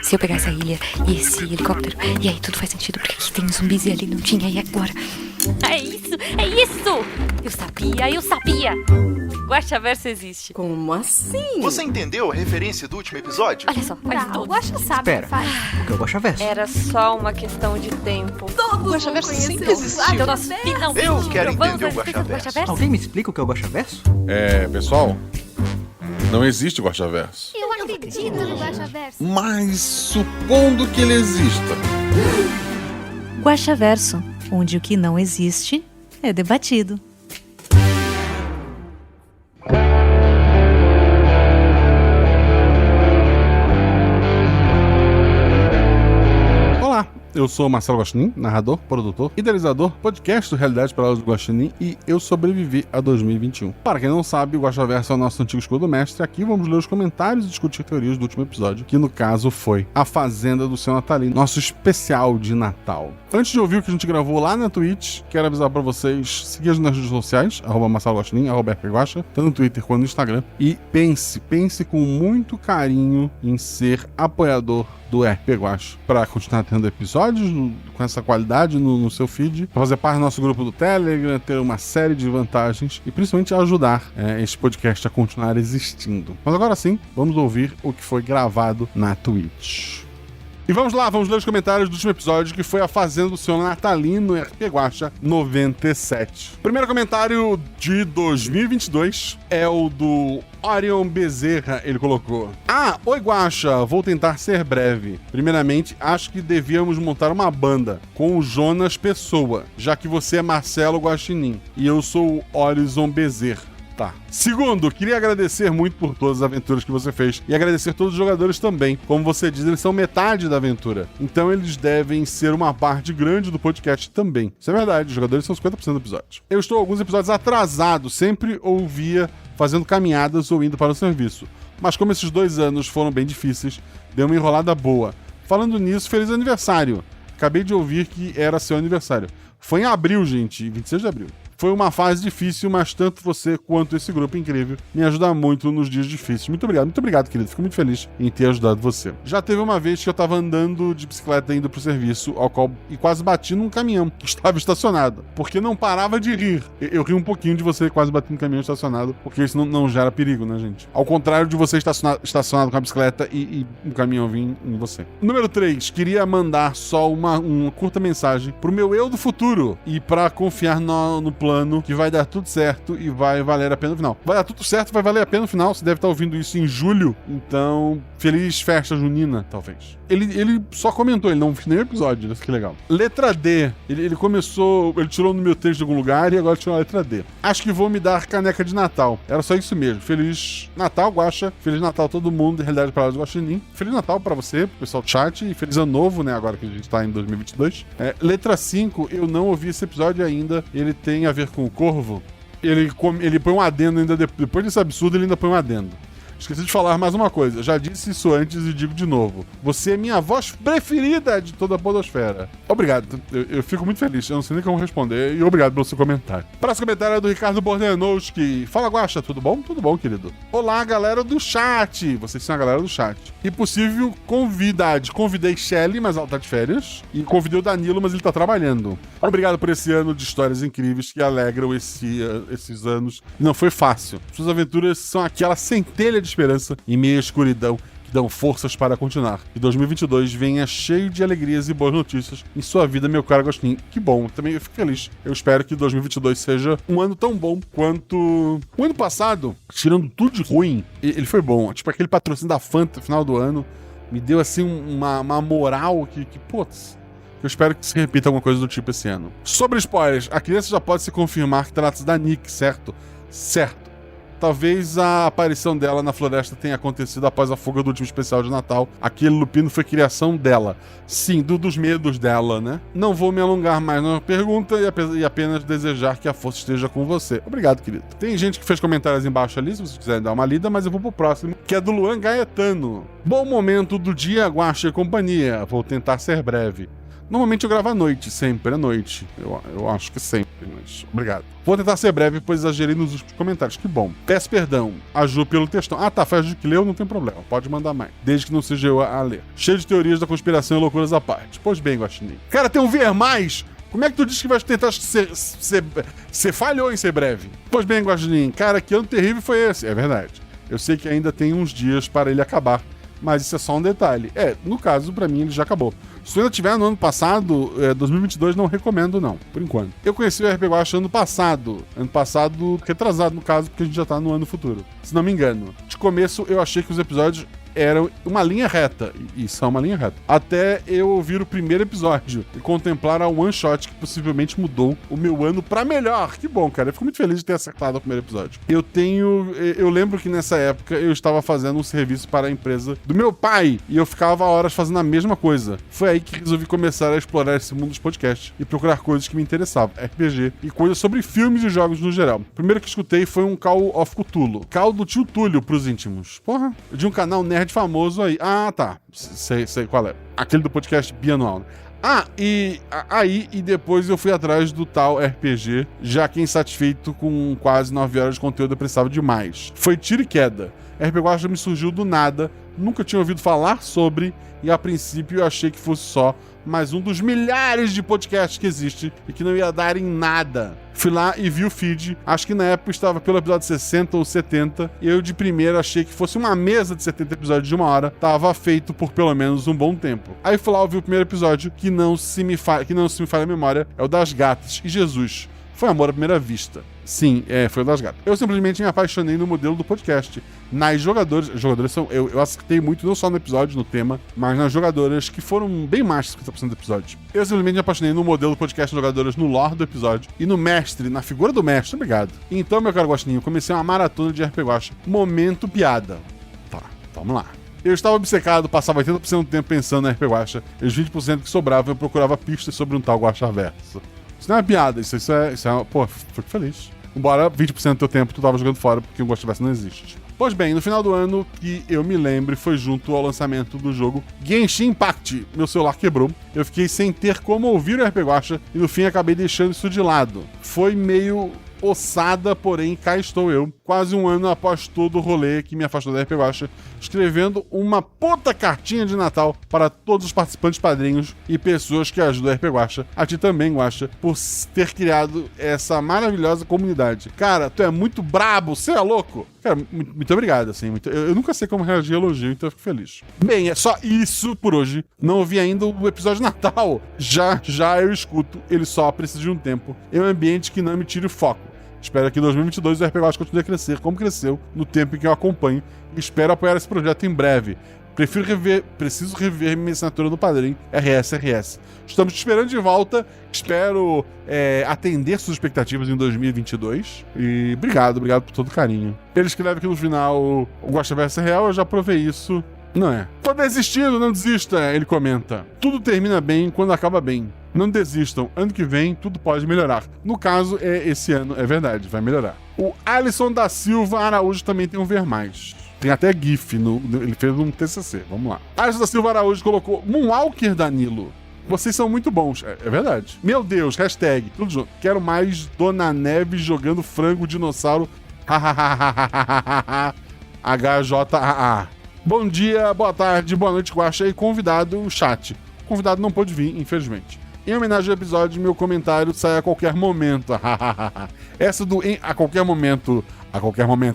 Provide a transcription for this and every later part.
Se eu pegar essa ilha e esse helicóptero, e aí tudo faz sentido, porque aqui tem zumbis e ali não tinha, e agora? É isso! Eu sabia! Guaxaverso existe. Como assim? Você entendeu a referência do último episódio? Olha só, faz O tudo. Guaxa sabe o que faz. O que é o Guaxaverso? Era só uma questão de tempo. Todo Guaxaverso mundo sempre conheceu. existiu. Então nós finalmente Eu quero provamos entender o a existência do Guaxaverso. Alguém me explica o que é o Guaxaverso? Pessoal, não existe Guaxaverso. Eu acredito no Guaxaverso. Mas supondo que ele exista. Guaxaverso, onde o que não existe é debatido. Olá, eu sou Marcelo Guaxinim, narrador, produtor, idealizador, podcast do Realidade Paralelas do Guaxinim, e eu sobrevivi a 2021. Para quem não sabe, o Guaxaverso é o nosso antigo escudo mestre. Aqui vamos ler os comentários e discutir teorias do último episódio, que no caso foi A Fazenda do Seu Natalino, nosso especial de Natal. Antes de ouvir o que a gente gravou lá na Twitch, quero avisar pra vocês seguir nas redes sociais, @Marcelo Guaxinim, @RPGuaxa, tanto no Twitter quanto no Instagram, e pense com muito carinho em ser apoiador do RP Guaxa, para continuar tendo episódios com essa qualidade no seu feed, para fazer parte do nosso grupo do Telegram, ter uma série de vantagens e principalmente ajudar este podcast a continuar existindo. Mas agora sim, vamos ouvir o que foi gravado na Twitch. E vamos lá, vamos ler os comentários do último episódio, que foi A Fazenda do Seu Natalino, RP Guaxa 97. O primeiro comentário de 2022 é o do Orion Bezerra. Ele colocou: oi Guaxa, vou tentar ser breve. Primeiramente, acho que devíamos montar uma banda com o Jonas Pessoa, já que você é Marcelo Guaxinim e eu sou o Horizon Bezerra. Tá. Segundo, queria agradecer muito por todas as aventuras que você fez e agradecer todos os jogadores também. Como você diz, eles são metade da aventura. Então eles devem ser uma parte grande do podcast também. Isso é verdade, os jogadores são 50% do episódio. Eu estou alguns episódios atrasado, sempre ouvia fazendo caminhadas ou indo para o serviço. Mas como esses 2 anos foram bem difíceis, deu uma enrolada boa. Falando nisso, feliz aniversário. Acabei de ouvir que era seu aniversário. Foi em abril, gente, 26 de abril. Foi uma fase difícil, mas tanto você quanto esse grupo incrível me ajuda muito nos dias difíceis. Muito obrigado, querido. Fico muito feliz em ter ajudado você. Já teve uma vez que eu tava andando de bicicleta indo pro serviço, e quase bati num caminhão que estava estacionado, porque não parava de rir. Eu ri um pouquinho de você quase bater num caminhão estacionado, porque isso não gera perigo, né, gente? Ao contrário de você estacionado com a bicicleta e um caminhão vir em você. Número 3, queria mandar só uma curta mensagem pro meu eu do futuro e pra confiar no plano que vai dar tudo certo e vai valer a pena no final. Vai dar tudo certo, vai valer a pena no final. Você deve estar ouvindo isso em julho, então feliz festa junina, talvez. Ele só comentou, ele não fez nenhum episódio, isso que legal. Letra D, ele tirou no meu texto de algum lugar e agora tirou a letra D. Acho que vou me dar caneca de Natal. Era só isso mesmo. Feliz Natal, Guaxa. Feliz Natal a todo mundo, Realidade Paralelas do Guaxinim. Feliz Natal pra você, pro pessoal do chat, e feliz ano novo, né, agora que a gente tá em 2022. Letra 5, eu não ouvi esse episódio ainda. Ele tem a ver com o Corvo. Ele põe um adendo ainda depois desse absurdo, ele ainda põe um adendo. Esqueci de falar mais uma coisa. Já disse isso antes e digo de novo. Você é minha voz preferida de toda a podosfera. Obrigado. Eu fico muito feliz. Eu não sei nem como responder. E obrigado pelo seu comentário. Próximo comentário é do Ricardo Bordenowski. Fala, Guaxa. Tudo bom? Tudo bom, querido. Olá, galera do chat. Vocês são a galera do chat. E possível convidade. Convidei Shelly, mas ela tá de férias. E convidei o Danilo, mas ele tá trabalhando. Obrigado por esse ano de histórias incríveis que alegram esses anos. E não foi fácil. Suas aventuras são aquela centelha de esperança em meio à escuridão que dão forças para continuar. E 2022 venha cheio de alegrias e boas notícias em sua vida, meu caro Agostinho. Que bom, também eu fico feliz. Eu espero que 2022 seja um ano tão bom quanto o ano passado, tirando tudo de ruim. Ele foi bom, tipo aquele patrocínio da Fanta no final do ano, me deu assim uma moral que putz, eu espero que se repita alguma coisa do tipo esse ano. Sobre spoilers, a criança já pode se confirmar que trata-se da Nick, certo? Certo. Talvez a aparição dela na floresta tenha acontecido após a fuga do último especial de Natal. Aquele lupino foi criação dela. Sim, dos medos dela, né? Não vou me alongar mais na pergunta e apenas desejar que a força esteja com você. Obrigado, querido. Tem gente que fez comentários embaixo ali, se vocês quiserem dar uma lida, mas eu vou pro próximo, que é do Luan Gaetano. Bom momento do dia, Guaxa e companhia. Vou tentar ser breve. Normalmente eu gravo à noite, sempre à noite. Eu acho que sempre, mas obrigado. Vou tentar ser breve, pois exagerei nos últimos comentários. Que bom. Peço perdão a Ju pelo textão. Ah, tá, foi a Ju que leu, não tem problema. Pode mandar mais. Desde que não seja eu a ler. Cheio de teorias da conspiração e loucuras à parte. Pois bem, Guaxinim. Cara, tem um ver mais. Como é que tu disse que vai tentar ser... Você falhou em ser breve. Pois bem, Guaxinim. Cara, que ano terrível foi esse? É verdade. Eu sei que ainda tem uns dias para ele acabar. Mas isso é só um detalhe. No caso, pra mim, ele já acabou. Se ainda tiver no ano passado, 2022 não recomendo não, por enquanto. Eu conheci o RP Guacha ano passado retrasado no caso, porque a gente já tá no ano futuro, se não me engano. De começo eu achei que os episódios eram uma linha reta, e são uma linha reta, até eu ouvir o primeiro episódio e contemplar a one shot que possivelmente mudou o meu ano pra melhor. Que bom, cara, eu fico muito feliz de ter acertado o primeiro episódio. Eu lembro que nessa época eu estava fazendo um serviço para a empresa do meu pai, e eu ficava horas fazendo a mesma coisa. Foi aí que resolvi começar a explorar esse mundo dos podcasts e procurar coisas que me interessavam, RPG e coisas sobre filmes e jogos no geral. O primeiro que escutei foi um Call of Cthulhu, Call do tio Túlio pros íntimos. Porra, de um canal nerd famoso aí. Ah, tá. Sei qual é. Aquele do podcast bianual. E depois eu fui atrás do tal RPG, já que insatisfeito com quase 9 horas de conteúdo eu precisava de mais. Foi tiro e queda. RPG Guacha me surgiu do nada, nunca tinha ouvido falar sobre, e a princípio eu achei que fosse só mais um dos milhares de podcasts que existe e que não ia dar em nada. Fui lá e vi o feed, acho que na época estava pelo episódio 60 ou 70, e eu de primeira achei que fosse uma mesa de 70 episódios de 1 hora, tava feito por pelo menos um bom tempo. Aí fui lá ouvir o primeiro episódio, que não se me falha a memória, é o das gatas, e Jesus. Foi amor à primeira vista. Sim, foi o das gatas. Eu simplesmente me apaixonei no modelo do podcast. Nas jogadoras são... Eu acertei muito, não só no episódio, no tema, mas nas jogadoras, que foram bem mais de 50% do episódio. Eu simplesmente me apaixonei no modelo do podcast jogadoras, no lore do episódio, e no mestre, na figura do mestre. Obrigado. Então, meu caro Guaxininho, eu comecei uma maratona de RPG Guacha. Momento piada. Tá, vamos lá. Eu estava obcecado, passava 80% do tempo pensando na RPG Guacha, e os 20% que sobravam eu procurava pistas sobre um tal Guaxaverso. Isso não é uma piada, isso é pô, fico feliz. Embora 20% do teu tempo tu tava jogando fora porque o Guaxaverso não existe. Pois bem, no final do ano, que eu me lembre, foi junto ao lançamento do jogo Genshin Impact. Meu celular quebrou, eu fiquei sem ter como ouvir o RPG Guacha e no fim acabei deixando isso de lado. Foi meio ossada, porém cá estou eu, quase um ano após todo o rolê que me afastou da RPG Guacha, escrevendo uma puta cartinha de Natal para todos os participantes padrinhos e pessoas que ajudam a RPG Guacha, a ti também, Guacha, por ter criado essa maravilhosa comunidade. Cara, tu é muito brabo, você é louco? Cara, muito obrigado, assim, eu nunca sei como reagir a elogio, então eu fico feliz. Bem, é só isso por hoje. Não ouvi ainda o episódio de Natal. Já eu escuto, ele só precisa de um tempo. É um ambiente que não me tire o foco. Espero que em 2022 o RPG Guacha continue a crescer como cresceu no tempo em que eu acompanho e espero apoiar esse projeto em breve. Preciso rever minha assinatura do Padrim, RS. Estamos te esperando de volta, espero atender suas expectativas em 2022 e obrigado por todo o carinho. Ele escreve aqui no final, o Guaxaverso é real, eu já provei isso. Não é. Tô desistindo, não desista, ele comenta. Tudo termina bem quando acaba bem. Não desistam, ano que vem tudo pode melhorar. No caso, esse ano, é verdade, vai melhorar. O Alisson da Silva Araújo também tem um ver mais. Tem até GIF, ele fez um TCC, vamos lá. Alisson da Silva Araújo colocou Moonwalker Danilo. Vocês são muito bons, é verdade. Meu Deus, hashtag, tudo junto. Quero mais Dona Neve jogando frango dinossauro. HJAA. Bom dia, boa tarde, boa noite, Guaxa e convidado, o chat. O convidado não pôde vir, infelizmente. Em homenagem ao episódio, meu comentário sai a qualquer momento. Essa do a qualquer momento,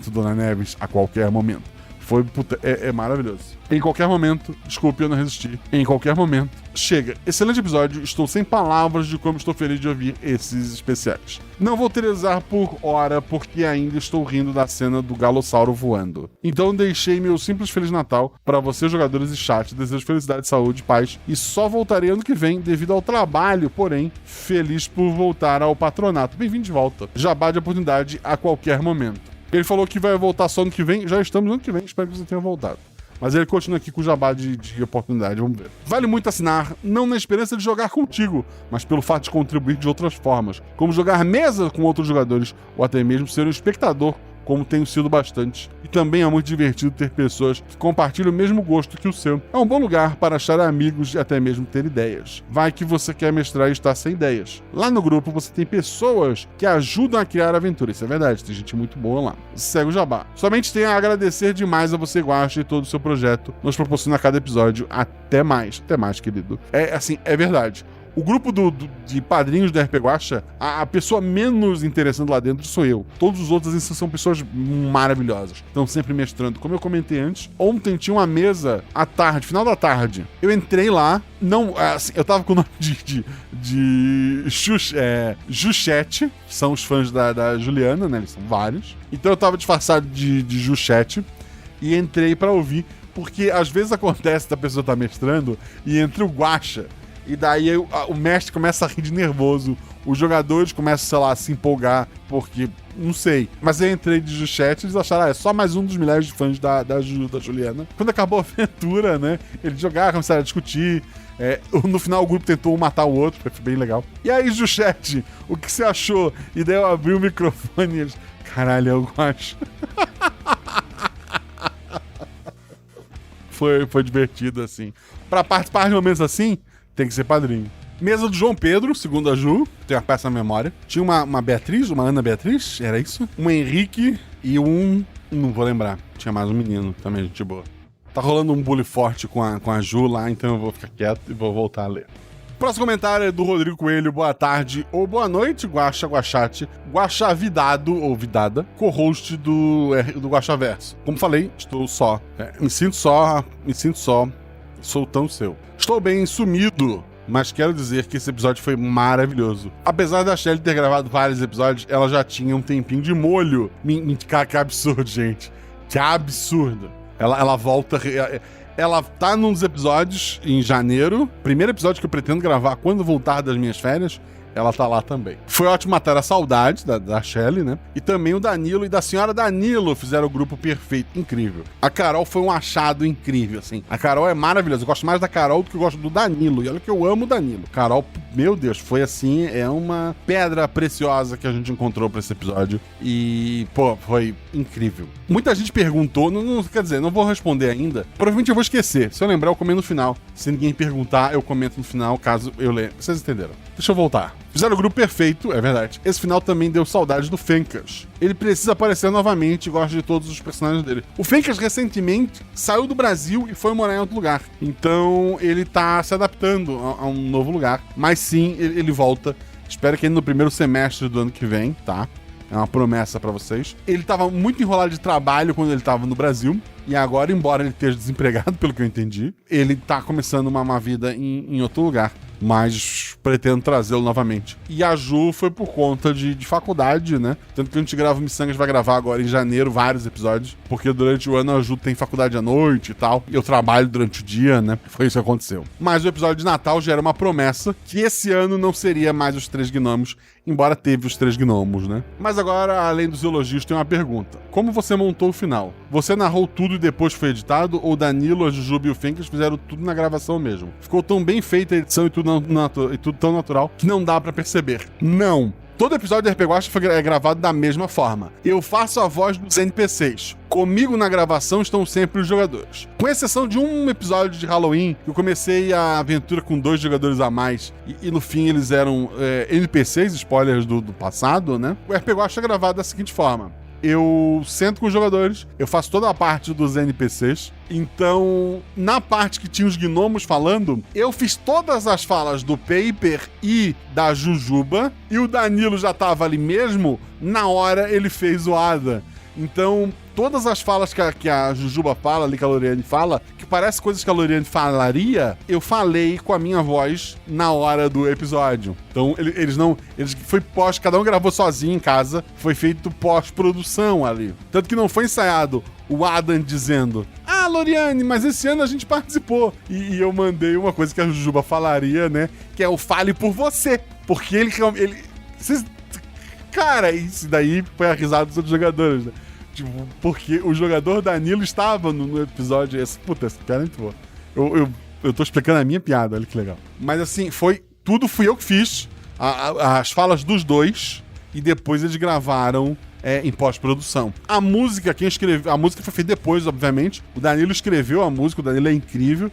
Dona Neves, a qualquer momento. Foi, puta, é maravilhoso. Em qualquer momento, desculpe, eu não resisti. Em qualquer momento, chega. Excelente episódio, estou sem palavras de como estou feliz de ouvir esses especiais. Não vou utilizar por hora, porque ainda estou rindo da cena do galossauro voando. Então deixei meu simples Feliz Natal para vocês, jogadores e chat. Desejo felicidade, saúde, paz. E só voltarei ano que vem devido ao trabalho, porém, feliz por voltar ao patronato. Bem-vindo de volta. Jabá de oportunidade a qualquer momento. Ele falou que vai voltar só ano que vem. Já estamos no ano que vem, espero que você tenha voltado. Mas ele continua aqui com o jabá de oportunidade, vamos ver. Vale muito assinar, não na esperança de jogar contigo, mas pelo fato de contribuir de outras formas, como jogar mesa com outros jogadores, ou até mesmo ser um espectador como tenho sido bastante. E também é muito divertido ter pessoas que compartilham o mesmo gosto que o seu. É um bom lugar para achar amigos e até mesmo ter ideias. Vai que você quer mestrar e está sem ideias. Lá no grupo você tem pessoas que ajudam a criar aventura. Isso é verdade, tem gente muito boa lá. Segue o jabá. Somente tenho a agradecer demais a você, Guaxa, e todo o seu projeto. Nos proporciona a cada episódio. Até mais, querido. É verdade. O grupo de padrinhos do RP Guaxa, a pessoa menos interessante lá dentro sou eu. Todos os outros assim, são pessoas maravilhosas. Estão sempre mestrando. Como eu comentei antes, ontem tinha uma mesa à tarde, final da tarde. Eu entrei lá, não, assim, eu tava com o nome de Juchete, que são os fãs da Juliana, né? Eles são vários. Então eu tava disfarçado de Juchete e entrei pra ouvir, porque às vezes acontece da pessoa tá mestrando e entra o Guaxa. E daí o mestre começa a rir de nervoso, os jogadores começam, sei lá, a se empolgar, porque, não sei. Mas eu entrei de Juchete e eles acharam, é só mais um dos milhares de fãs da Juliana. Quando acabou a aventura, né, eles jogaram, começaram a discutir. No final o grupo tentou um matar o outro, foi bem legal. E aí, Juchete, o que você achou? E daí eu abri o microfone e eles, caralho, eu acho. Foi divertido, assim. Pra participar de momentos assim, tem que ser padrinho. Mesa do João Pedro, segundo a Ju, tem uma peça na memória. Tinha uma Beatriz, uma Ana Beatriz, era isso? Um Henrique e um... não vou lembrar. Tinha mais um menino também, gente boa. Tá rolando um bullying forte com a Ju lá, então eu vou ficar quieto e vou voltar a ler. Próximo comentário é do Rodrigo Coelho. Boa tarde ou boa noite, Guaxa, Guaxate, Guaxavidado ou Vidada, co-host do Guaxaverso. Como falei, estou só. Me sinto só, sou tão seu. Estou bem sumido, mas quero dizer que esse episódio foi maravilhoso. Apesar da Shelly ter gravado vários episódios, ela já tinha um tempinho de molho. Cara, que absurdo, gente. Que absurdo. Ela volta... Ela tá num dos episódios em janeiro. Primeiro episódio que eu pretendo gravar quando voltar das minhas férias. Ela tá lá também. Foi ótimo matar a saudade da Shelly, né? E também o Danilo e da senhora Danilo fizeram o grupo perfeito, incrível. A Carol foi um achado incrível, assim. A Carol é maravilhosa. Eu gosto mais da Carol do que eu gosto do Danilo. E olha que eu amo o Danilo. Carol, meu Deus, foi assim, é uma pedra preciosa que a gente encontrou pra esse episódio. E, pô, foi incrível. Muita gente perguntou, não quer dizer, não vou responder ainda. Provavelmente eu vou esquecer. Se eu lembrar, eu comento no final. Se ninguém perguntar, eu comento no final, caso eu leia. Vocês entenderam? Deixa eu voltar. Fizeram o grupo perfeito, é verdade. Esse final também deu saudade do Fencas. Ele precisa aparecer novamente e gosto de todos os personagens dele. O Fencas recentemente saiu do Brasil e foi morar em outro lugar. Então ele tá se adaptando a um novo lugar. Mas sim, ele volta. Espero que ainda no primeiro semestre do ano que vem, tá? É uma promessa pra vocês. Ele tava muito enrolado de trabalho quando ele tava no Brasil. E agora, embora ele esteja desempregado, pelo que eu entendi, ele tá começando uma vida em outro lugar. Mas pretendo trazê-lo novamente. E a Ju foi por conta de faculdade, né? Tanto que a gente grava o Missangas, vai gravar agora em janeiro vários episódios. Porque durante o ano a Ju tem faculdade à noite e tal. E eu trabalho durante o dia, né? Foi isso que aconteceu. Mas o episódio de Natal já era uma promessa que esse ano não seria mais os 3 gnomos. Embora teve os 3 gnomos, né? Mas agora, além dos elogios, tem uma pergunta. Como você montou o final? Você narrou tudo e depois foi editado? Ou Danilo, a Jujuba e o Fencas fizeram tudo na gravação mesmo? Ficou tão bem feita a edição e tudo tão natural que não dá pra perceber. Não! Todo episódio de RPG Guaxa é gravado da mesma forma. Eu faço a voz dos NPCs. Comigo na gravação estão sempre os jogadores. Com exceção de um episódio de Halloween, que eu comecei a aventura com 2 jogadores a mais, e no fim eles eram NPCs, spoilers do passado, né? O RPG Guaxa é gravado da seguinte forma. Eu sento com os jogadores, eu faço toda a parte dos NPCs. Então, na parte que tinha os gnomos falando, eu fiz todas as falas do Paper e da Jujuba, e o Danilo já tava ali mesmo, na hora ele fez o Ada. Então, todas as falas que a Jujuba fala, ali que a Loriane fala, que parece coisas que a Loriane falaria, eu falei com a minha voz na hora do episódio. Então, eles foi pós, cada um gravou sozinho em casa, foi feito pós-produção ali. Tanto que não foi ensaiado o Adam dizendo: ah, Loriane, mas esse ano a gente participou. E eu mandei uma coisa que a Jujuba falaria, né, que é o fale por você. Porque ele cara, isso daí foi a risada dos outros jogadores, né? Tipo, porque o jogador Danilo estava no episódio. Puta, essa piada é muito boa. Eu tô explicando a minha piada, olha que legal. Mas assim, tudo fui eu que fiz. As falas dos dois. E depois eles gravaram em pós-produção. A música foi feita depois, obviamente. O Danilo escreveu a música, o Danilo é incrível.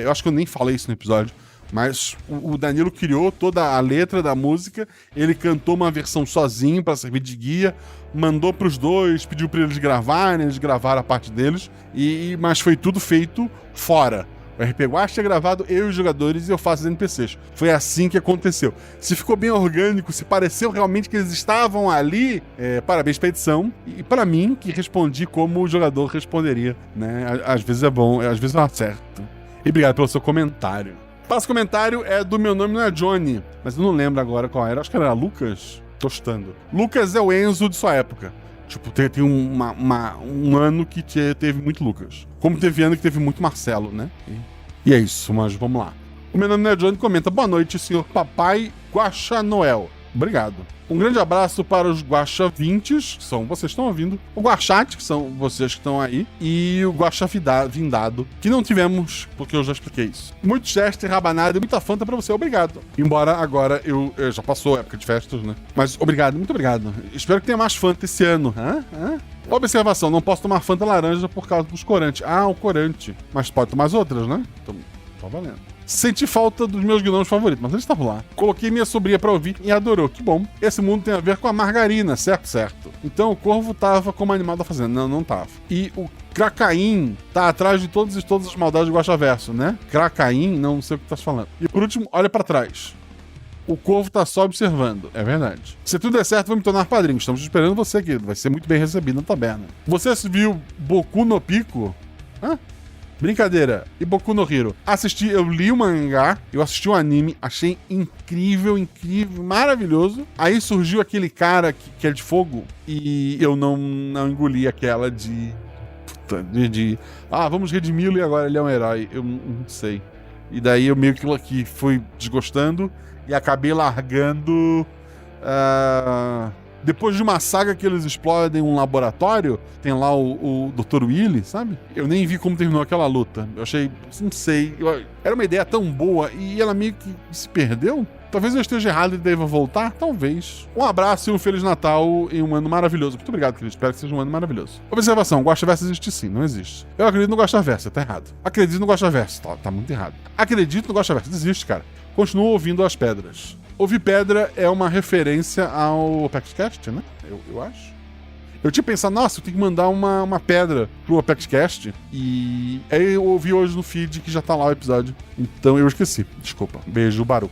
Eu acho que eu nem falei isso no episódio. Mas o Danilo criou toda a letra da música, ele cantou uma versão sozinho pra servir de guia, mandou pros dois, pediu pra eles gravarem, eles gravaram a parte deles, mas foi tudo feito fora. O RP Guacha é gravado, eu e os jogadores, e eu faço os NPCs. Foi assim que aconteceu. Se ficou bem orgânico, se pareceu realmente que eles estavam ali, parabéns pra edição. E pra mim, que respondi como o jogador responderia, né? Às vezes é bom, às vezes eu acerto. E obrigado pelo seu comentário. O próximo comentário é do Meu Nome Não É Johnny, mas eu não lembro agora qual era. Acho que era Lucas Tostando. Lucas é o Enzo de sua época. Tipo, tem um ano que teve muito Lucas. Como teve ano que teve muito Marcelo, né? E é isso, mas vamos lá. O Meu Nome Não É Johnny comenta: boa noite, senhor Papai Guaxa Noel. Obrigado. Um grande abraço para os Guaxavintes, que são vocês que estão ouvindo, o Guaxate, que são vocês que estão aí, e o Guaxavindado, que não tivemos, porque eu já expliquei isso. Muito Chester, rabanada e muita Fanta pra você, obrigado. Embora agora eu já passou a época de festas, né? Mas obrigado, muito obrigado. Espero que tenha mais Fanta esse ano. Observação, não posso tomar Fanta laranja por causa dos corantes. O corante. Mas pode tomar as outras, né? Então, tá valendo. Senti falta dos meus gnomos favoritos, mas eles estavam lá. Coloquei minha sobrinha pra ouvir e adorou. Que bom. Esse mundo tem a ver com a margarina, certo? Então o corvo tava como animal da fazenda. Não tava. E o Kracaim tá atrás de todas as maldades do Guaxaverso, né? Kracaim, não sei o que tá falando. E por último, olha pra trás. O corvo tá só observando. É verdade. Se tudo der certo, vou me tornar padrinho. Estamos esperando você, querido. Vai ser muito bem recebido na taberna. Você viu Boku no Pico? Brincadeira. E Boku no Hero. Eu li o mangá, eu assisti o anime, achei incrível, maravilhoso. Aí surgiu aquele cara que é de fogo e eu não engoli aquela vamos redimi-lo e agora ele é um herói. Eu não sei. E daí eu meio que fui desgostando e acabei largando... Depois de uma saga que eles explodem um laboratório, tem lá o Dr. Willy, sabe? Eu nem vi como terminou aquela luta. Eu achei, não sei, era uma ideia tão boa e ela meio que se perdeu. Talvez eu esteja errado e deva voltar, talvez. Um abraço e um Feliz Natal e um ano maravilhoso. Muito obrigado, querido. Espero que seja um ano maravilhoso. Observação, Guaxaverso existe sim, não existe. Eu acredito no Guaxaverso, tá errado. Acredito no Guaxaverso, tá muito errado. Acredito no Guaxaverso, existe, cara. Continuo ouvindo as pedras. Ouvir pedra é uma referência ao ApexCast, né? Eu acho. Eu tinha pensado, nossa, eu tenho que mandar uma pedra pro ApexCast. E aí eu ouvi hoje no feed que já tá lá o episódio. Então eu esqueci. Desculpa. Beijo, Baru.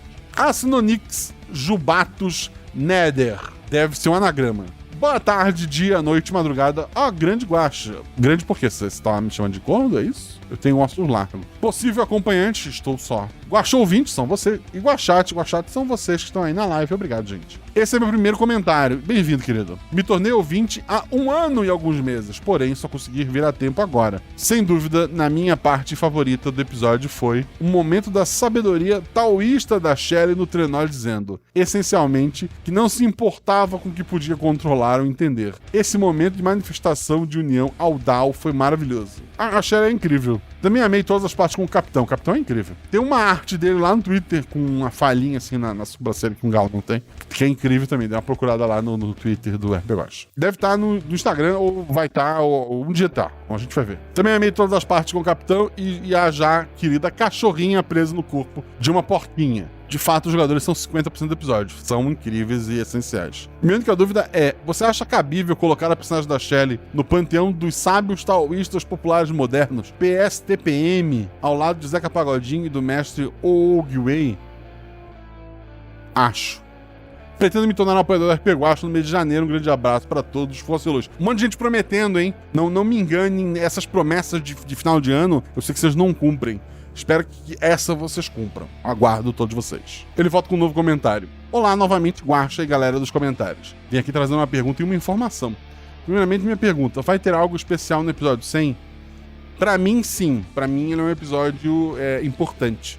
Sinonix Jubatus Nether. Deve ser um anagrama. Boa tarde, dia, noite, madrugada. Grande Guaxa. Grande porque você está me chamando de gordo, é isso? Eu tenho ossos largos. Possível acompanhante, estou só. Guaxa ouvinte, são vocês. E Guaxate são vocês que estão aí na live. Obrigado, gente. Esse é meu primeiro comentário. Bem-vindo, querido. Me tornei ouvinte há 1 ano e alguns meses, porém só consegui vir a tempo agora. Sem dúvida, na minha parte favorita do episódio foi um momento da sabedoria taoísta da Shelly no trenó dizendo, essencialmente, que não se importava com o que podia controlar ou entender. Esse momento de manifestação de união ao Dao foi maravilhoso. A Shelly é incrível. Também amei todas as partes com o Capitão. O Capitão é incrível. Tem uma arte dele lá no Twitter com uma falhinha assim na sobrancelha que um galo não tem. Que é incrível também. Dá uma procurada lá no Twitter do RP Guacha. Deve estar no Instagram ou vai estar, ou um dia tá. Então a gente vai ver. Também amei todas as partes com o Capitão e a já querida cachorrinha presa no corpo de uma porquinha. De fato, os jogadores são 50% do episódio. São incríveis e essenciais. Minha única dúvida é, você acha cabível colocar a personagem da Shelly no panteão dos sábios taoístas populares modernos, PSTPM, ao lado de Zeca Pagodinho e do mestre Oogway? Acho. Pretendo me tornar um apoiador do RP Guacha no mês de janeiro. Um grande abraço para todos. Força e luz. Um monte de gente prometendo, hein? Não me enganem, essas promessas de final de ano, eu sei que vocês não cumprem. Espero que essa vocês cumpram. Aguardo todos vocês. Ele volta com um novo comentário. Olá, novamente, Guacha e galera dos comentários. Vim aqui trazendo uma pergunta e uma informação. Primeiramente, minha pergunta. Vai ter algo especial no episódio 100? Pra mim, sim. Pra mim, ele é um episódio importante.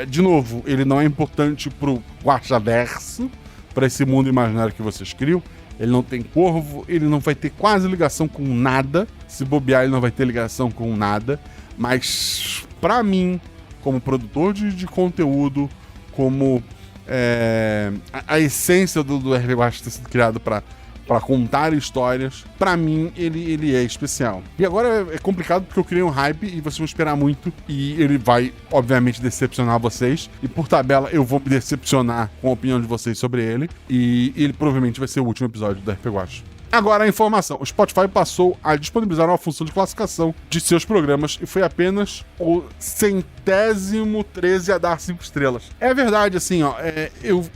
De novo, ele não é importante pro Guaxaverso, pra esse mundo imaginário que vocês criam. Ele não tem corvo, ele não vai ter quase ligação com nada. Se bobear, ele não vai ter ligação com nada. Mas, pra mim, como produtor de conteúdo, como a essência do RP Guacha ter sido criado pra pra contar histórias, pra mim ele é especial. E agora é complicado porque eu criei um hype e vocês vão esperar muito e ele vai, obviamente, decepcionar vocês. E por tabela eu vou me decepcionar com a opinião de vocês sobre ele. E ele provavelmente vai ser o último episódio do RP Guacha. Agora a informação, o Spotify passou a disponibilizar uma função de classificação de seus programas e foi apenas o 113º a dar 5 estrelas. É verdade, assim, ó,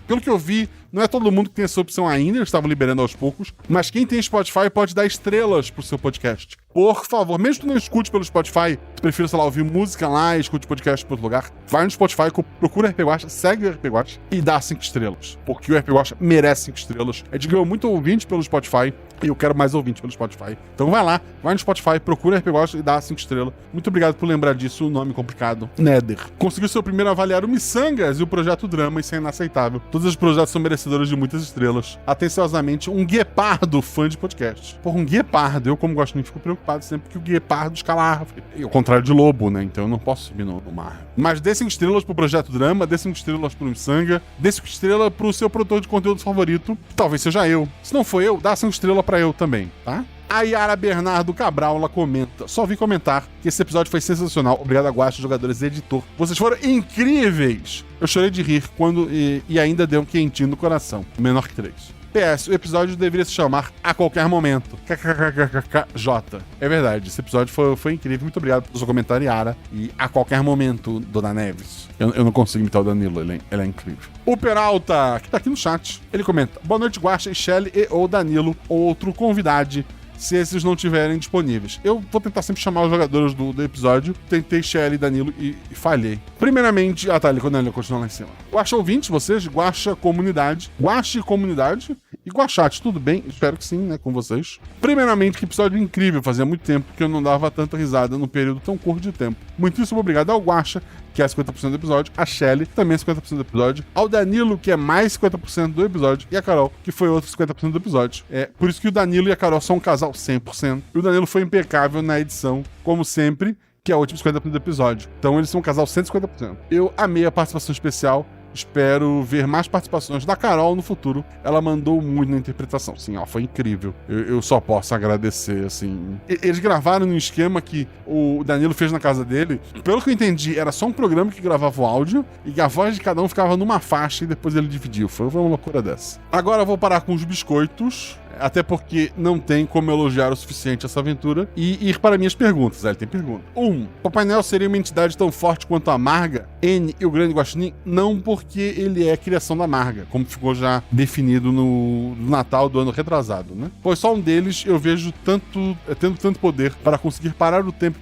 pelo que eu vi, não é todo mundo que tem essa opção ainda, eles estavam liberando aos poucos, mas quem tem Spotify pode dar estrelas pro seu podcast. Por favor, mesmo que tu não escute pelo Spotify, tu prefira, sei lá, ouvir música lá e escute podcast por outro lugar, vai no Spotify, procura o RP Guacha, segue o RP Guacha e dá 5 estrelas. Porque o RP Guacha merece 5 estrelas. A gente ganhou muito ouvinte pelo Spotify e eu quero mais ouvinte pelo Spotify. Então vai lá, vai no Spotify, procura o RP Guacha e dá 5 estrelas. Muito obrigado por lembrar disso, o nome complicado. Nether. Conseguiu seu primeiro avaliar o Missangas e o Projeto Drama, isso é inaceitável. Todos os projetos são merecedores de muitas estrelas. Atenciosamente, um guepardo fã de podcast. Porra, um guepardo. Eu, como gosto, nem fico preocupado sempre que o guepardo escala a árvore. E ao contrário de lobo, né? Então eu não posso subir no mar. Mas dê 5 estrelas pro Projeto Drama, dê 5 estrelas pro Missanga, dê 5 estrelas pro seu produtor de conteúdo favorito, que talvez seja eu. Se não for eu, dá 5 estrelas pra eu também, tá? A Yara Bernardo Cabral, ela comenta: só vim comentar que esse episódio foi sensacional. Obrigado a Guacha, jogadores e editor. Vocês foram incríveis! Eu chorei de rir quando e ainda deu um quentinho no coração. Menor que 3. PS, o episódio deveria se chamar A Qualquer Momento. KKKKKJ. É verdade, esse episódio foi incrível. Muito obrigado pelo seu comentário, Yara. E A Qualquer Momento, Dona Neves. Eu não consigo imitar o Danilo, ele é incrível. O Peralta, que tá aqui no chat, ele comenta: boa noite, Guacha e Shelly e ou Danilo, ou outro convidado, se esses não estiverem disponíveis. Eu vou tentar sempre chamar os jogadores do episódio. Tentei Shelly e Danilo e falhei. Primeiramente... tá, ele continua lá em cima. Guacha ouvintes, vocês, Guacha comunidade, Guacha comunidade e Guachate, tudo bem? Espero que sim, né, com vocês. Primeiramente, que episódio incrível. Fazia muito tempo que eu não dava tanta risada num período tão curto de tempo. Muitíssimo obrigado ao Guacha, que é 50% do episódio, a Shelly, também é 50% do episódio, ao Danilo, que é mais 50% do episódio, e a Carol, que foi outro 50% do episódio. É por isso que o Danilo e a Carol são um casal 100%. E o Danilo foi impecável na edição, como sempre, que é o último 50% do episódio. Então eles são um casal 150%. Eu amei a participação especial. Espero ver mais participações da Carol no futuro. Ela mandou muito na interpretação. Sim, ó, foi incrível. Eu só posso agradecer, assim. Eles gravaram num esquema que o Danilo fez na casa dele. Pelo que eu entendi, era só um programa que gravava o áudio e a voz de cada um ficava numa faixa e depois ele dividiu. Foi uma loucura dessa. Agora eu vou parar com os biscoitos. Até porque não tem como elogiar o suficiente essa aventura. E ir para minhas perguntas. Ele tem pergunta. 1. Papai Noel seria uma entidade tão forte quanto a Marga? N e o Grande Guaxinim? Não, porque ele é criação da Marga, como ficou já definido no Natal do ano retrasado, né? Pois só um deles eu vejo tendo tanto poder para conseguir parar o tempo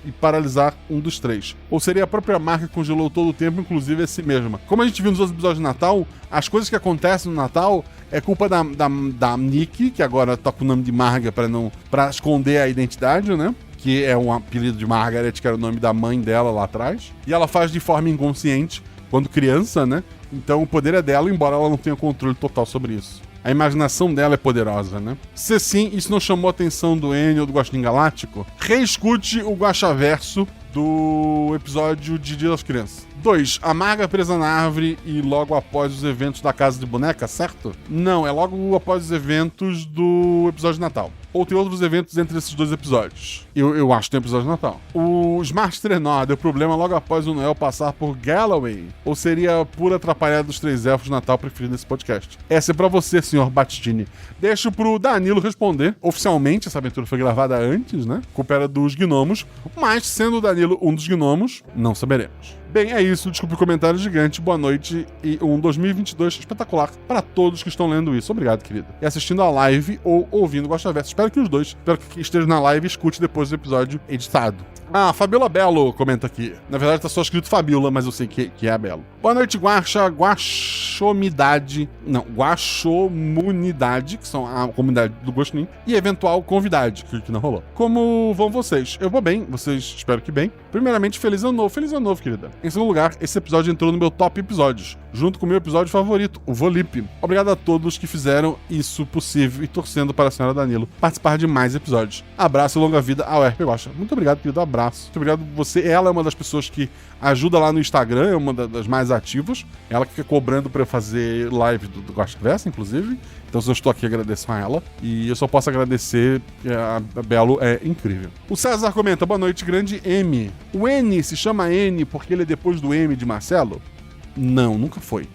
e paralisar um dos 3. Ou seria a própria Marga que congelou todo o tempo, inclusive a si mesma. Como a gente viu nos outros episódios de Natal, as coisas que acontecem no Natal é culpa da Nick, que agora toca o nome de Marga pra esconder a identidade, né? Que é um apelido de Margaret, que era o nome da mãe dela lá atrás. E ela faz de forma inconsciente, quando criança, né? Então o poder é dela, embora ela não tenha controle total sobre isso. A imaginação dela é poderosa, né? Se sim, isso não chamou a atenção do Enio ou do Guaxinim Galáctico, reescute o Guaxaverso do episódio de Dia das Crianças. 2. A Marga presa na árvore e logo após os eventos da Casa de Boneca, certo? Não, é logo após os eventos do episódio de Natal. Ou tem outros eventos entre esses 2 episódios? Eu acho que tem episódio de Natal. O Smart Trenó deu problema logo após o Noel passar por Galloway? Ou seria a pura atrapalhada dos 3 elfos de Natal preferido nesse podcast? Essa é pra você, senhor Battini. Deixo pro Danilo responder. Oficialmente, essa aventura foi gravada antes, né? Culpa era dos gnomos. Mas, sendo o Danilo um dos gnomos, não saberemos. Bem, é isso. Desculpe o comentário gigante. Boa noite e um 2022 espetacular para todos que estão lendo isso. Obrigado, querido. E assistindo a live ou ouvindo o Guaxaverso. Espero que os dois. Espero que esteja na live e escute depois do episódio editado. Ah, Fabiola Belo comenta aqui. Na verdade tá só escrito Fabiola, mas eu sei que é a Belo. Boa noite, Guaxa, Guaxomunidade, que são a comunidade do Guaxinim, e eventual convidade, que não rolou. Como vão vocês? Eu vou bem, vocês espero que bem. Primeiramente, feliz ano novo, querida. Em segundo lugar, esse episódio entrou no meu top episódios, junto com o meu episódio favorito, o Volipe. Obrigado a todos que fizeram isso possível e torcendo para a senhora Danilo participar de mais episódios. Abraço e longa vida ao RP Guaxa. Muito obrigado, querido, abraço. Muito obrigado você. Ela é uma das pessoas que ajuda lá no Instagram, é uma das mais ativas. Ela que fica cobrando para eu fazer live do Guaxaverso, inclusive. Então, se eu estou aqui, agradeço a ela. E eu só posso agradecer, a Belo é incrível. O César comenta, boa noite, grande M. O N se chama N porque ele é depois do M de Marcelo? Não, nunca foi.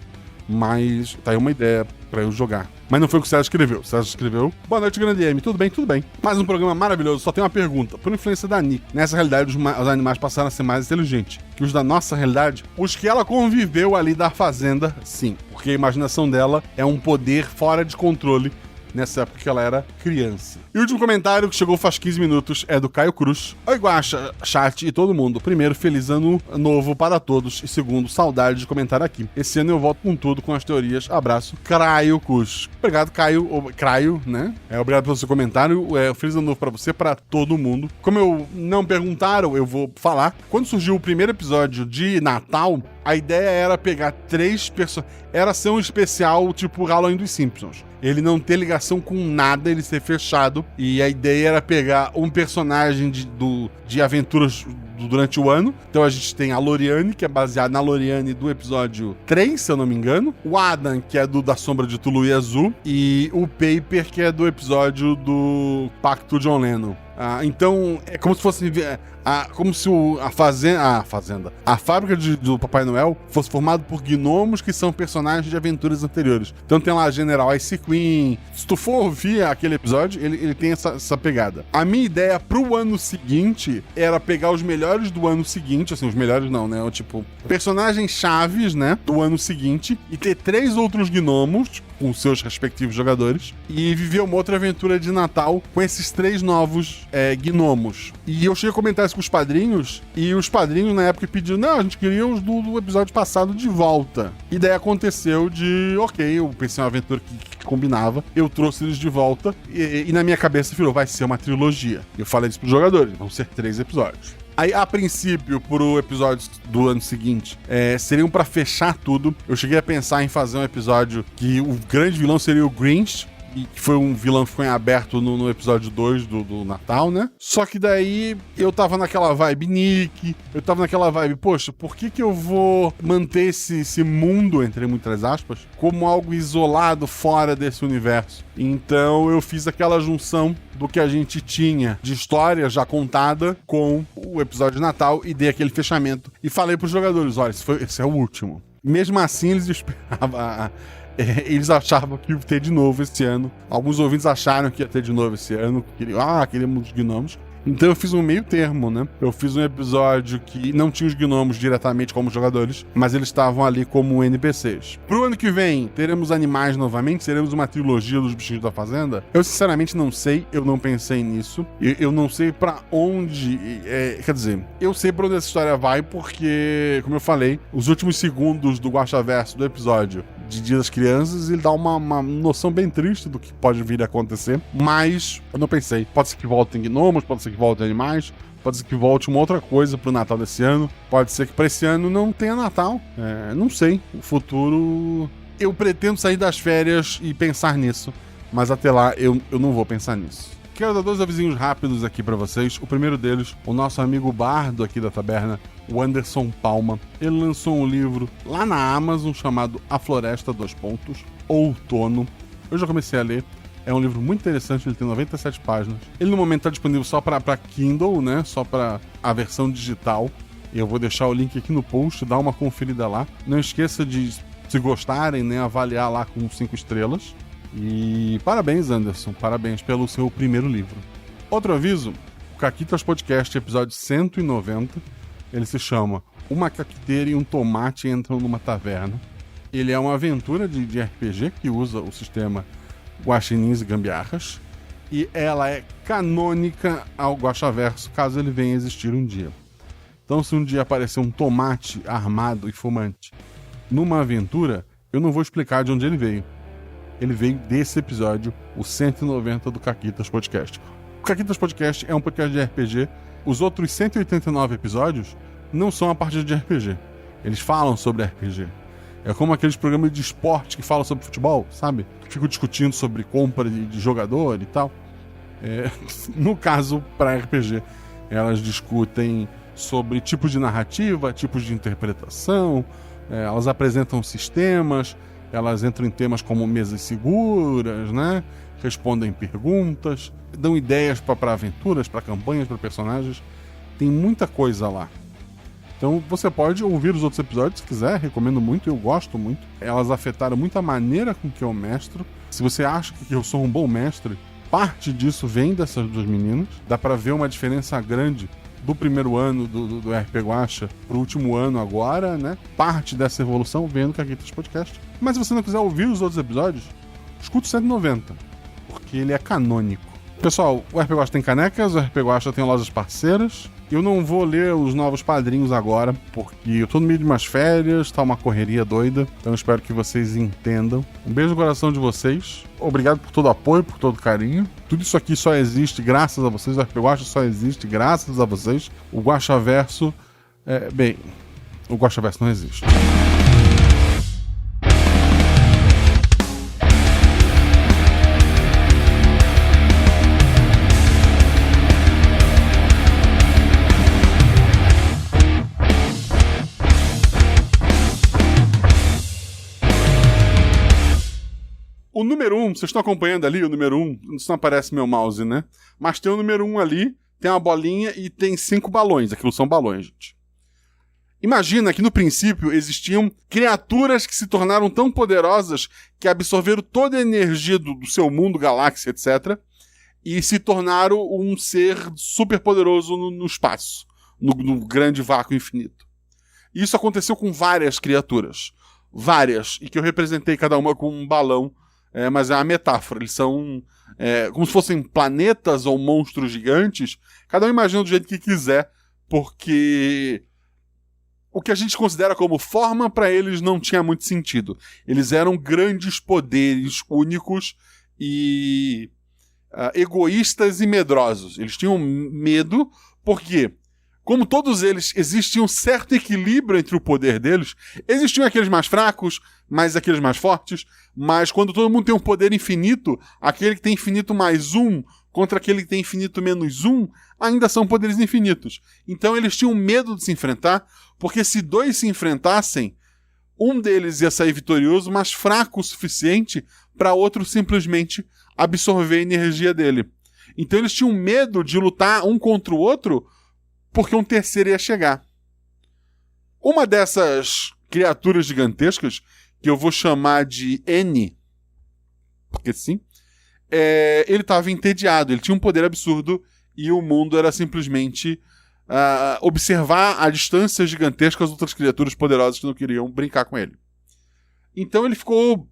Mas tá aí uma ideia pra eu jogar. Mas não foi o que o César escreveu. O César escreveu, boa noite, grande M. Tudo bem? Tudo bem. Mais um programa maravilhoso. Só tem uma pergunta. Por influência da Nick, nessa realidade os animais passaram a ser mais inteligentes que os da nossa realidade? Os que ela conviveu ali da fazenda, sim. Porque a imaginação dela é um poder fora de controle nessa época que ela era criança. E o último comentário, que chegou faz 15 minutos, é do Caio Cruz. Oi, Guaxa, chat e todo mundo. Primeiro, feliz ano novo para todos. E segundo, saudade de comentar aqui. Esse ano eu volto com tudo, com as teorias. Abraço, Caio Cruz. Obrigado, Caio. Caio, né? Obrigado pelo seu comentário. Feliz ano novo para você, para todo mundo. Como eu não perguntaram, eu vou falar. Quando surgiu o primeiro episódio de Natal, a ideia era pegar 3 personagens. Era ser um especial tipo Halloween dos Simpsons. Ele não ter ligação com nada, ele ser fechado. E a ideia era pegar um personagem de aventuras durante o ano. Então a gente tem a Loriane, que é baseada na Loriane do episódio 3, se eu não me engano. O Adam, que é da Sombra de Tulu e Azul. E o Paper, que é do episódio do Pacto John Lennon. Então, é como se fosse como se a fábrica do Papai Noel fosse formada por gnomos que são personagens de aventuras anteriores. Então tem lá a General Ice Queen. Se tu for ouvir aquele episódio, ele tem essa pegada. A minha ideia pro ano seguinte era pegar os melhores do ano seguinte, assim, os melhores não, né? Tipo, personagens chaves, né? Do ano seguinte, e ter 3 outros gnomos com seus respectivos jogadores e viver uma outra aventura de Natal com esses 3 novos gnomos. E eu cheguei a comentar isso com os padrinhos, e os padrinhos na época pediram, não, a gente queria os do episódio passado de volta. E daí aconteceu ok, eu pensei em uma aventura que combinava, eu trouxe eles de volta, e na minha cabeça virou, vai ser uma trilogia. Eu falei isso pros jogadores, vão ser 3 episódios. Aí, a princípio, pro episódio do ano seguinte, seriam pra fechar tudo. Eu cheguei a pensar em fazer um episódio que o grande vilão seria o Grinch, que foi um vilão que ficou em aberto no episódio 2 do Natal, né? Só que daí eu tava naquela vibe Nick, eu tava naquela vibe, poxa, por que eu vou manter esse mundo, entre muitas aspas, como algo isolado fora desse universo? Então eu fiz aquela junção do que a gente tinha de história já contada com o episódio de Natal e dei aquele fechamento. E falei pros jogadores, olha, esse é o último. Mesmo assim, eles esperavam... eles achavam que ia ter de novo esse ano. Alguns ouvintes acharam que ia ter de novo esse ano. Queríamos os gnomos. Então eu fiz um meio termo, né? Eu fiz um episódio que não tinha os gnomos diretamente como jogadores, mas eles estavam ali como NPCs. Pro ano que vem, teremos animais novamente? Teremos uma trilogia dos bichinhos da fazenda? Eu sinceramente não sei, eu não pensei nisso. Eu não sei pra onde... quer dizer, eu sei pra onde essa história vai porque, como eu falei, os últimos segundos do Guaxaverso do episódio de Dia das Crianças, ele dá uma noção bem triste do que pode vir a acontecer, mas eu não pensei. Pode ser que voltem gnomos, pode ser que voltem animais, pode ser que volte uma outra coisa pro Natal desse ano, pode ser que pra esse ano não tenha Natal, não sei. O futuro... Eu pretendo sair das férias e pensar nisso, mas até lá eu não vou pensar nisso. Quero dar 2 avisinhos rápidos aqui pra vocês. O primeiro deles, o nosso amigo bardo aqui da taberna, o Anderson Palma. Ele lançou um livro lá na Amazon chamado A Floresta : Outono. Eu já comecei a ler. É um livro muito interessante, ele tem 97 páginas. Ele no momento está disponível só para Kindle, né? Só para a versão digital. Eu vou deixar o link aqui no post, dá uma conferida lá. Não esqueça de, se gostarem, né, avaliar lá com 5 estrelas. E parabéns, Anderson, parabéns pelo seu primeiro livro. Outro aviso, o Caquitas Podcast, episódio 190, ele se chama Uma Caquiteira e um Tomate Entram numa Taverna. Ele é uma aventura de RPG que usa o sistema Guaxinins e Gambiarras, e ela é canônica ao Guaxaverso, caso ele venha a existir um dia. Então, se um dia aparecer um tomate armado e fumante numa aventura, eu não vou explicar de onde ele veio. Ele veio desse episódio, o 190 do Caquitas Podcast. O Caquitas Podcast é um podcast de RPG. Os outros 189 episódios não são a partir de RPG. Eles falam sobre RPG. É como aqueles programas de esporte que falam sobre futebol, sabe? Que ficam discutindo sobre compra de jogador e tal. No caso, para RPG, elas discutem sobre tipos de narrativa, tipos de interpretação, elas apresentam sistemas, Elas entram em temas como mesas seguras, né? Respondem perguntas, dão ideias para aventuras, para campanhas, para personagens. Tem muita coisa lá. Então você pode ouvir os outros episódios se quiser, recomendo muito, eu gosto muito. Elas afetaram muito a maneira com que eu mestro. Se você acha que eu sou um bom mestre, parte disso vem dessas duas meninas. Dá pra ver uma diferença grande do primeiro ano do RP Guacha pro último ano agora, né? Parte dessa evolução vem no Caguetas Podcast. Mas se você não quiser ouvir os outros episódios, escuta o 190, porque ele é canônico. Pessoal, o RP Guacha tem canecas, o RP Guacha tem lojas parceiras. Eu não vou ler os novos padrinhos agora, porque eu tô no meio de umas férias, tá uma correria doida, então eu espero que vocês entendam. Um beijo no coração de vocês, obrigado por todo o apoio, por todo o carinho. Tudo isso aqui só existe graças a vocês, o RP Guacha só existe graças a vocês. O Guaxaverso, o Guaxaverso não existe. O número 1, vocês estão acompanhando ali o número 1? Isso não aparece meu mouse, né? Mas tem o número 1 ali, tem uma bolinha e tem 5 balões. Aquilo são balões, gente. Imagina que no princípio existiam criaturas que se tornaram tão poderosas que absorveram toda a energia do seu mundo, galáxia, etc. E se tornaram um ser super poderoso no espaço, no grande vácuo infinito. E isso aconteceu com várias criaturas. Várias. E que eu representei cada uma com um balão. Mas é uma metáfora, eles são como se fossem planetas ou monstros gigantes, cada um imagina do jeito que quiser, porque o que a gente considera como forma para eles não tinha muito sentido. Eles eram grandes poderes únicos e egoístas e medrosos. Eles tinham medo porque, como todos eles, existia um certo equilíbrio entre o poder deles. Existiam aqueles mais fracos, mas aqueles mais fortes. Mas quando todo mundo tem um poder infinito, aquele que tem infinito mais 1 contra aquele que tem infinito menos 1, ainda são poderes infinitos. Então eles tinham medo de se enfrentar, porque se dois se enfrentassem, um deles ia sair vitorioso, mas fraco o suficiente para outro simplesmente absorver a energia dele. Então eles tinham medo de lutar um contra o outro, porque um terceiro ia chegar. Uma dessas criaturas gigantescas, que eu vou chamar de N, porque sim, ele estava entediado, ele tinha um poder absurdo e o mundo era simplesmente observar a distância gigantesca as outras criaturas poderosas que não queriam brincar com ele. Então ele ficou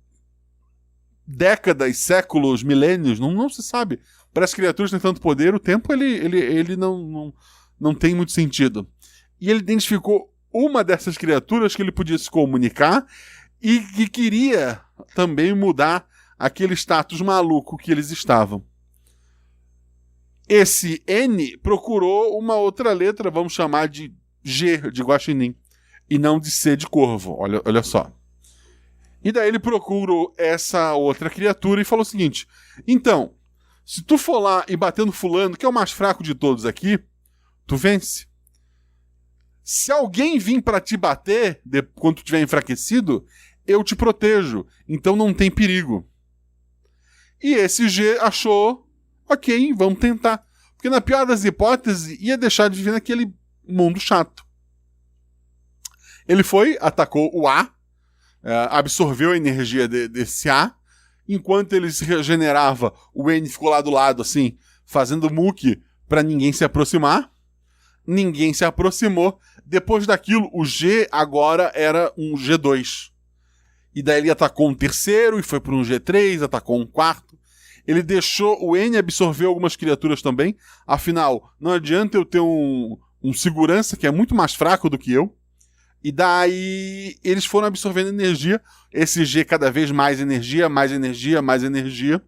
décadas, séculos, milênios, não se sabe. Para as criaturas que têm tanto poder, o tempo ele não tem muito sentido. E ele identificou uma dessas criaturas que ele podia se comunicar e que queria também mudar aquele status maluco que eles estavam. Esse N procurou uma outra letra, vamos chamar de G de guaxinim, e não de C de corvo, olha só. E daí ele procurou essa outra criatura e falou o seguinte: então, se tu for lá e bater no fulano, que é o mais fraco de todos aqui, tu vence. Se alguém vir pra te bater quando tu estiver enfraquecido, eu te protejo, então não tem perigo. E esse G achou, ok, vamos tentar. Porque na pior das hipóteses, ia deixar de viver naquele mundo chato. Ele foi, atacou o A, absorveu a energia desse A, enquanto ele se regenerava, o N ficou lá do lado, assim, fazendo muque pra ninguém se aproximar. Ninguém se aproximou. Depois daquilo, o G agora era um G2. E daí ele atacou um terceiro e foi para um G3, atacou um quarto. Ele deixou o N absorver algumas criaturas também. Afinal, não adianta eu ter um segurança que é muito mais fraco do que eu. E daí eles foram absorvendo energia. Esse G cada vez mais energia, mais energia, mais energia.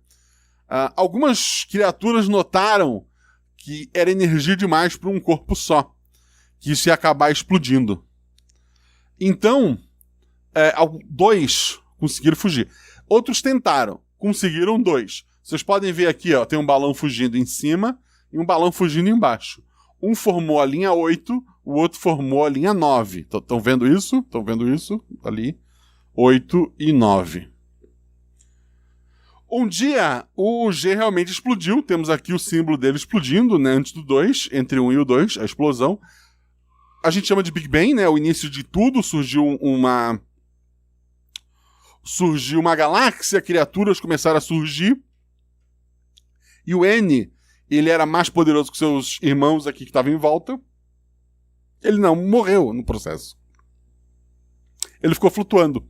Algumas criaturas notaram que era energia demais para um corpo só. Que isso ia acabar explodindo. Então, 2 conseguiram fugir. Outros tentaram. Conseguiram 2. Vocês podem ver aqui, ó, tem um balão fugindo em cima e um balão fugindo embaixo. Um formou a linha 8, o outro formou a linha 9. Estão vendo isso? Estão vendo isso? Ali. 8 e 9. Um dia, o G realmente explodiu. Temos aqui o símbolo dele explodindo, né? Antes do 2, entre o 1 e o 2, a explosão. A gente chama de Big Bang, né? O início de tudo. Surgiu uma galáxia, criaturas começaram a surgir. E o N, ele era mais poderoso que seus irmãos aqui que estavam em volta. Ele não morreu no processo. Ele ficou flutuando.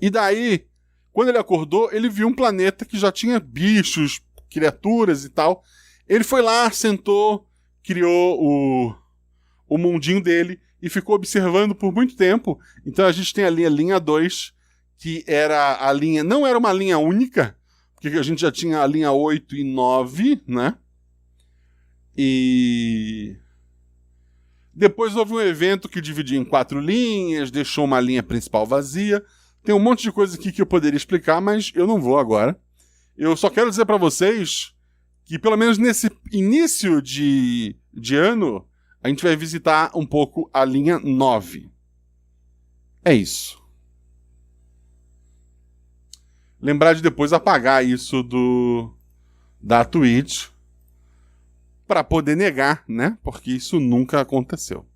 E daí, quando ele acordou, ele viu um planeta que já tinha bichos, criaturas e tal. Ele foi lá, sentou, criou o mundinho dele e ficou observando por muito tempo. Então a gente tem ali a linha 2, que era a linha... Não era uma linha única, porque a gente já tinha a linha 8 e 9, né? E... depois houve um evento que dividia em 4 linhas, deixou uma linha principal vazia. Tem um monte de coisa aqui que eu poderia explicar, mas eu não vou agora. Eu só quero dizer para vocês que, pelo menos nesse início de ano, a gente vai visitar um pouco a linha 9. É isso. Lembrar de depois apagar isso da Twitch para poder negar, né? Porque isso nunca aconteceu.